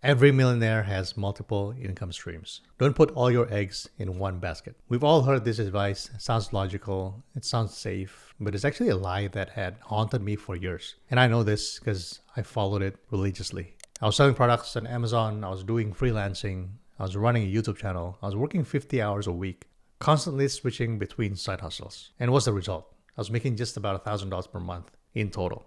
Every millionaire has multiple income streams. Don't put all your eggs in one basket. We've all heard this advice. It sounds logical, it sounds safe, but it's actually a lie that had haunted me for years. And I know this because I followed it religiously. I was selling products on Amazon, I was doing freelancing, I was running a YouTube channel, I was working 50 hours a week, constantly switching between side hustles. And what's the result? I was making just about $1,000 per month in total,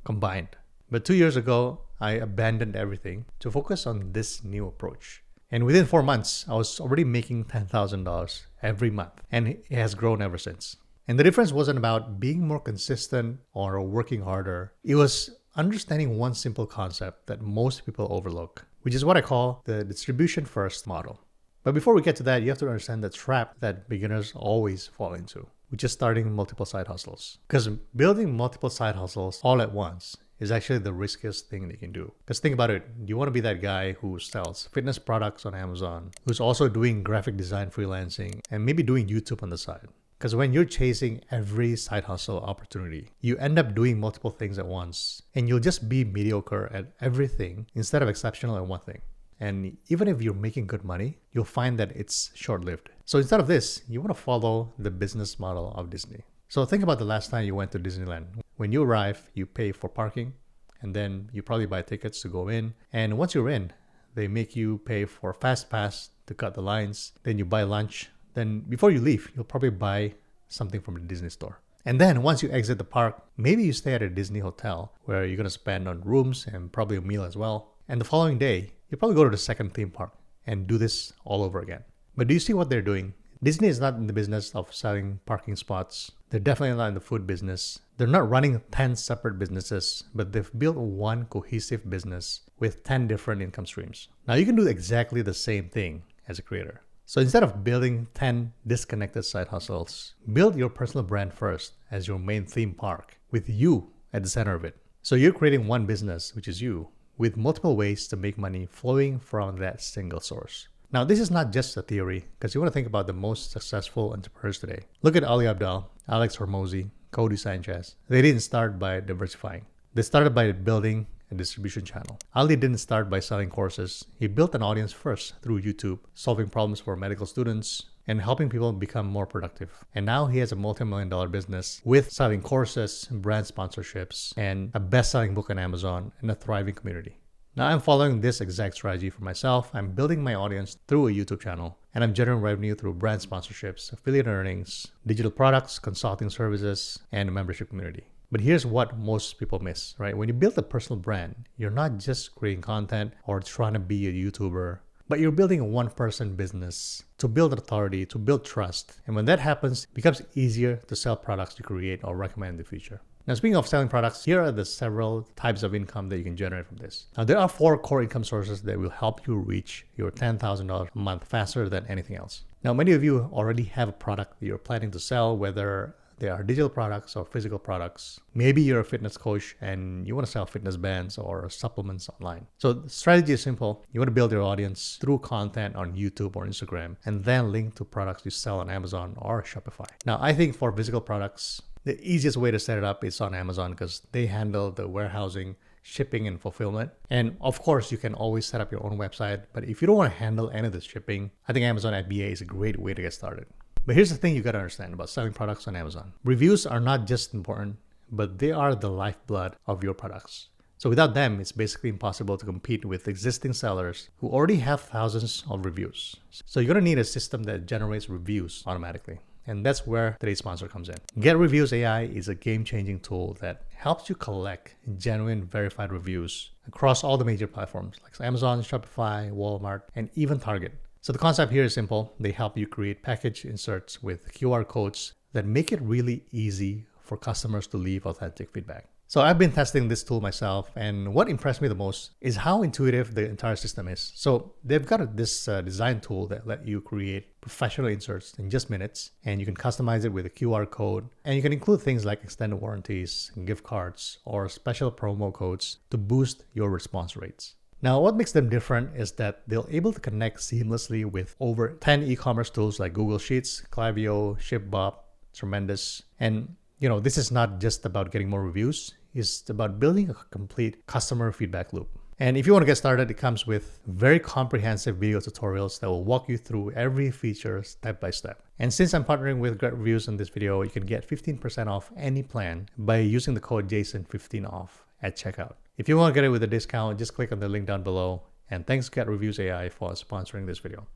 combined. But 2 years ago, I abandoned everything to focus on this new approach. And within 4 months, I was already making $10,000 every month. And it has grown ever since. And the difference wasn't about being more consistent or working harder. It was understanding one simple concept that most people overlook, which is what I call the distribution first model. But before we get to that, you have to understand the trap that beginners always fall into, which is starting multiple side hustles. Because building multiple side hustles all at once is actually the riskiest thing that you can do. Because think about it, you want to be that guy who sells fitness products on Amazon, who's also doing graphic design freelancing, and maybe doing YouTube on the side. Because when you're chasing every side hustle opportunity, you end up doing multiple things at once, and you'll just be mediocre at everything instead of exceptional at one thing. And even if you're making good money, you'll find that it's short-lived. So instead of this, you want to follow the business model of Disney. So think about the last time you went to Disneyland. When you arrive, you pay for parking, and then you probably buy tickets to go in. And once you're in, they make you pay for Fast Pass to cut the lines. Then you buy lunch. Then before you leave, you'll probably buy something from the Disney store. And then once you exit the park, maybe you stay at a Disney hotel where you're going to spend on rooms and probably a meal as well. And the following day, you probably go to the second theme park and do this all over again. But do you see what they're doing? Disney is not in the business of selling parking spots. They're definitely not in the food business. They're not running 10 separate businesses, but they've built one cohesive business with 10 different income streams. Now you can do exactly the same thing as a creator. So instead of building 10 disconnected side hustles, build your personal brand first as your main theme park with you at the center of it. So you're creating one business, which is you, with multiple ways to make money flowing from that single source. Now, this is not just a theory, because you want to think about the most successful entrepreneurs today. Look at Ali Abdaal, Alex Hormozi, Cody Sanchez. They didn't start by diversifying. They started by building a distribution channel. Ali didn't start by selling courses. He built an audience first through YouTube, solving problems for medical students and helping people become more productive. And now he has a multi-million-dollar business with selling courses, brand sponsorships, and a best-selling book on Amazon and a thriving community. Now I'm following this exact strategy for myself. I'm building my audience through a YouTube channel, and I'm generating revenue through brand sponsorships, affiliate earnings, digital products, consulting services, and a membership community. But here's what most people miss, right? When you build a personal brand, you're not just creating content or trying to be a YouTuber, but you're building a one-person business to build authority, to build trust. And when that happens, it becomes easier to sell products you create or recommend in the future. Now, speaking of selling products, here are the several types of income that you can generate from this. Now, there are 4 core income sources that will help you reach your $10,000 a month faster than anything else. Now, many of you already have a product that you're planning to sell, whether they are digital products or physical products. Maybe you're a fitness coach and you want to sell fitness bands or supplements online. So the strategy is simple. You want to build your audience through content on YouTube or Instagram and then link to products you sell on Amazon or Shopify. Now, I think for physical products, the easiest way to set it up is on Amazon because they handle the warehousing, shipping, and fulfillment. And of course, you can always set up your own website. But if you don't want to handle any of the shipping, I think Amazon FBA is a great way to get started. But here's the thing you got to understand about selling products on Amazon. Reviews are not just important, but they are the lifeblood of your products. So without them, it's basically impossible to compete with existing sellers who already have thousands of reviews. So you're going to need a system that generates reviews automatically. And that's where today's sponsor comes in. Get Reviews AI is a game-changing tool that helps you collect genuine verified reviews across all the major platforms like Amazon, Shopify, Walmart, and even Target. So the concept here is simple. They help you create package inserts with QR codes that make it really easy for customers to leave authentic feedback. So I've been testing this tool myself, and what impressed me the most is how intuitive the entire system is. So they've got this design tool that let you create professional inserts in just minutes, and you can customize it with a QR code, and you can include things like extended warranties, gift cards, or special promo codes to boost your response rates. Now, what makes them different is that they're able to connect seamlessly with over 10 e-commerce tools like Google Sheets, Klaviyo, ShipBob, Tremendous, and this is not just about getting more reviews. It's about building a complete customer feedback loop. And if you want to get started, it comes with very comprehensive video tutorials that will walk you through every feature step by step. And since I'm partnering with Great Reviews in this video, you can get 15% off any plan by using the code JASON15OFF at checkout. If you want to get it with a discount, just click on the link down below. And thanks Get Reviews AI for sponsoring this video.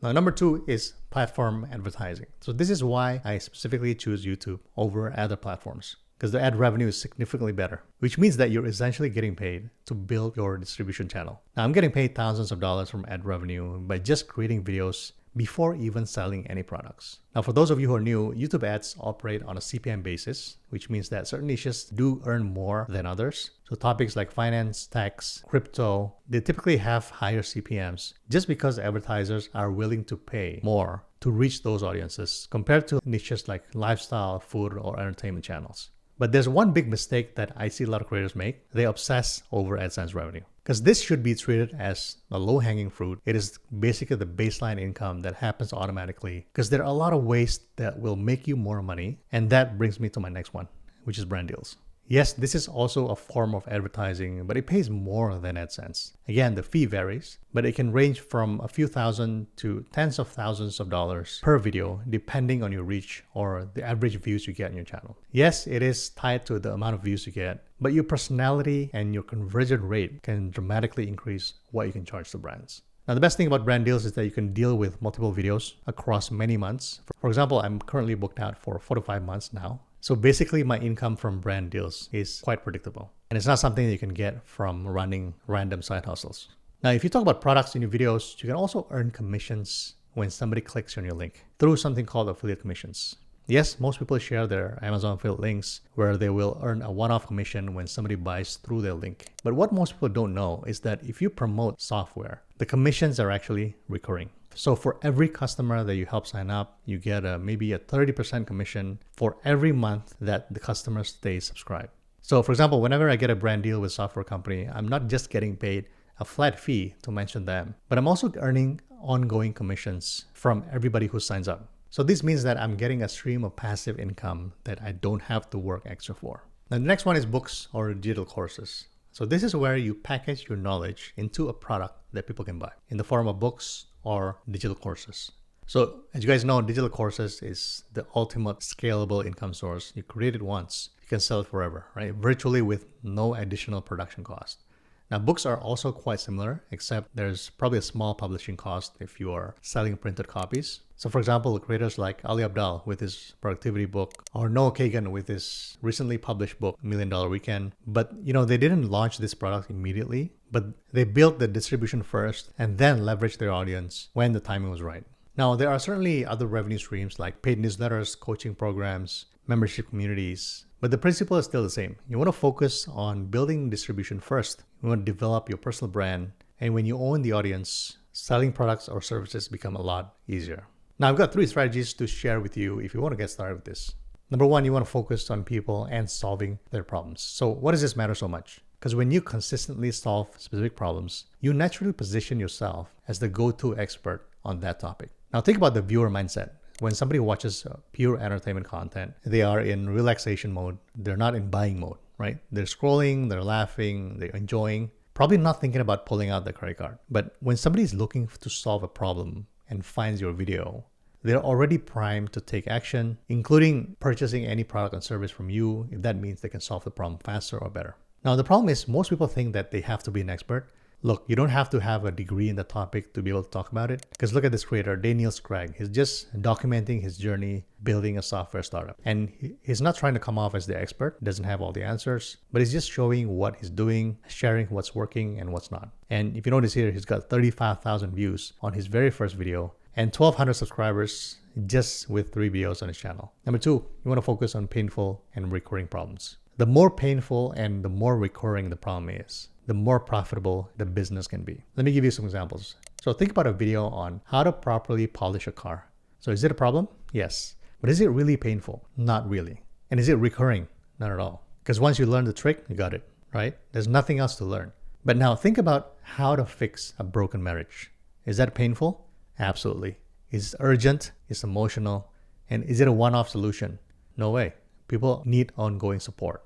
Now, number 2 is platform advertising. So this is why I specifically choose YouTube over other platforms, because the ad revenue is significantly better, which means that you're essentially getting paid to build your distribution channel. Now, I'm getting paid thousands of dollars from ad revenue by just creating videos before even selling any products. Now, for those of you who are new, YouTube ads operate on a CPM basis, which means that certain niches do earn more than others. So topics like finance, tax, crypto, they typically have higher CPMs just because advertisers are willing to pay more to reach those audiences compared to niches like lifestyle, food, or entertainment channels. But there's one big mistake that I see a lot of creators make. They obsess over AdSense revenue. Because this should be treated as a low-hanging fruit. It is basically the baseline income that happens automatically, because there are a lot of ways that will make you more money. And that brings me to my next one, which is brand deals. Yes, this is also a form of advertising, but it pays more than AdSense. Again, the fee varies, but it can range from a few thousand to tens of thousands of dollars per video, depending on your reach or the average views you get on your channel. Yes, it is tied to the amount of views you get, but your personality and your conversion rate can dramatically increase what you can charge the brands. Now, the best thing about brand deals is that you can deal with multiple videos across many months. For example, I'm currently booked out for 4 to 5 months now. So basically, my income from brand deals is quite predictable. And it's not something that you can get from running random side hustles. Now, if you talk about products in your videos, you can also earn commissions when somebody clicks on your link through something called affiliate commissions. Yes, most people share their Amazon affiliate links where they will earn a one-off commission when somebody buys through their link. But what most people don't know is that if you promote software, the commissions are actually recurring. So for every customer that you help sign up, you get maybe a 30% commission for every month that the customer stays subscribed. So for example, whenever I get a brand deal with a software company, I'm not just getting paid a flat fee to mention them, but I'm also earning ongoing commissions from everybody who signs up. So this means that I'm getting a stream of passive income that I don't have to work extra for. Now, the next one is books or digital courses. So this is where you package your knowledge into a product that people can buy in the form of books or digital courses. So as you guys know, digital courses is the ultimate scalable income source. You create it once, you can sell it forever, right? Virtually with no additional production cost. Now, books are also quite similar, except there's probably a small publishing cost if you are selling printed copies. So for example, creators like Ali Abdaal with his productivity book, or Noah Kagan with his recently published book, $1 Million Weekend. But they didn't launch this product immediately, but they built the distribution first and then leveraged their audience when the timing was right. Now, there are certainly other revenue streams like paid newsletters, coaching programs, membership communities, but the principle is still the same. You want to focus on building distribution first. You want to develop your personal brand. And when you own the audience, selling products or services become a lot easier. Now, I've got 3 strategies to share with you if you want to get started with this. Number 1, you want to focus on people and solving their problems. So why does this matter so much? Because when you consistently solve specific problems, you naturally position yourself as the go-to expert on that topic. Now, think about the viewer mindset. When somebody watches pure entertainment content, they are in relaxation mode. They're not in buying mode, right? They're scrolling, they're laughing, they're enjoying, probably not thinking about pulling out the credit card. But when somebody is looking to solve a problem and finds your video, they're already primed to take action, including purchasing any product or service from you if that means they can solve the problem faster or better. Now, the problem is most people think that they have to be an expert. Look, you don't have to have a degree in the topic to be able to talk about it. Because look at this creator, Daniel Scragg. He's just documenting his journey building a software startup. And he's not trying to come off as the expert, doesn't have all the answers, but he's just showing what he's doing, sharing what's working and what's not. And if you notice here, he's got 35,000 views on his very first video and 1,200 subscribers just with 3 videos on his channel. Number 2, you want to focus on painful and recurring problems. The more painful and the more recurring the problem is, the more profitable the business can be. Let me give you some examples. So think about a video on how to properly polish a car. So is it a problem? Yes. But is it really painful? Not really. And is it recurring? Not at all. Because once you learn the trick, you got it, right? There's nothing else to learn. But now think about how to fix a broken marriage. Is that painful? Absolutely. Is it urgent? Is it emotional? And is it a one-off solution? No way. People need ongoing support.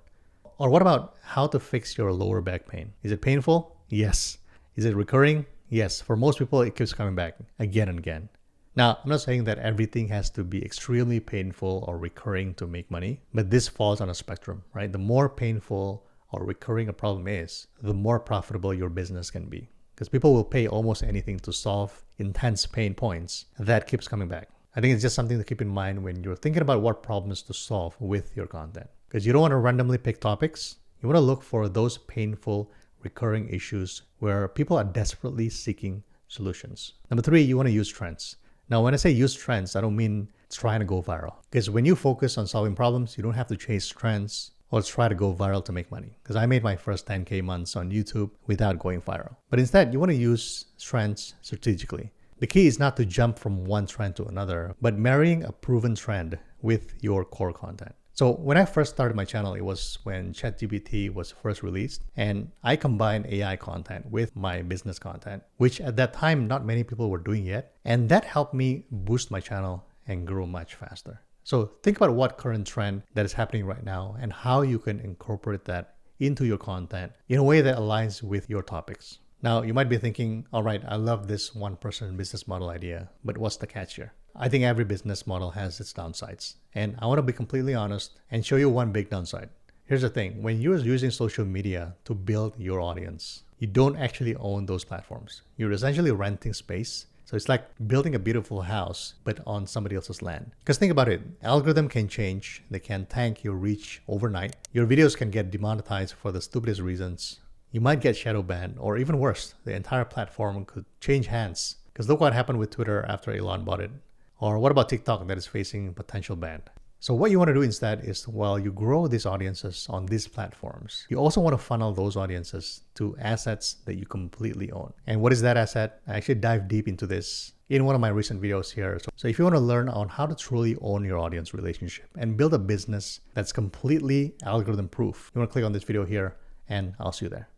Or what about how to fix your lower back pain? Is it painful? Yes. Is it recurring? Yes. For most people, it keeps coming back again and again. Now, I'm not saying that everything has to be extremely painful or recurring to make money, but this falls on a spectrum, right? The more painful or recurring a problem is, the more profitable your business can be. Because people will pay almost anything to solve intense pain points that keeps coming back. I think it's just something to keep in mind when you're thinking about what problems to solve with your content. Because you don't want to randomly pick topics. You want to look for those painful, recurring issues where people are desperately seeking solutions. Number 3, you want to use trends. Now, when I say use trends, I don't mean trying to go viral. Because when you focus on solving problems, you don't have to chase trends or try to go viral to make money. Because I made my first 10K months on YouTube without going viral. But instead, you want to use trends strategically. The key is not to jump from one trend to another, but marrying a proven trend with your core content. So when I first started my channel, it was when ChatGPT was first released, and I combined AI content with my business content, which at that time, not many people were doing yet. And that helped me boost my channel and grow much faster. So think about what current trend that is happening right now and how you can incorporate that into your content in a way that aligns with your topics. Now, you might be thinking, all right, I love this one-person business model idea, but what's the catch here? I think every business model has its downsides. And I want to be completely honest and show you one big downside. Here's the thing. When you're using social media to build your audience, you don't actually own those platforms. You're essentially renting space. So it's like building a beautiful house, but on somebody else's land. Because think about it, algorithm can change. They can tank your reach overnight. Your videos can get demonetized for the stupidest reasons. You might get shadow banned, or even worse, the entire platform could change hands. Because look what happened with Twitter after Elon bought it. Or what about TikTok that is facing potential ban? So what you want to do instead is, while you grow these audiences on these platforms, you also want to funnel those audiences to assets that you completely own. And what is that asset? I actually dive deep into this in one of my recent videos here. So if you want to learn on how to truly own your audience relationship and build a business that's completely algorithm proof, you want to click on this video here, and I'll see you there.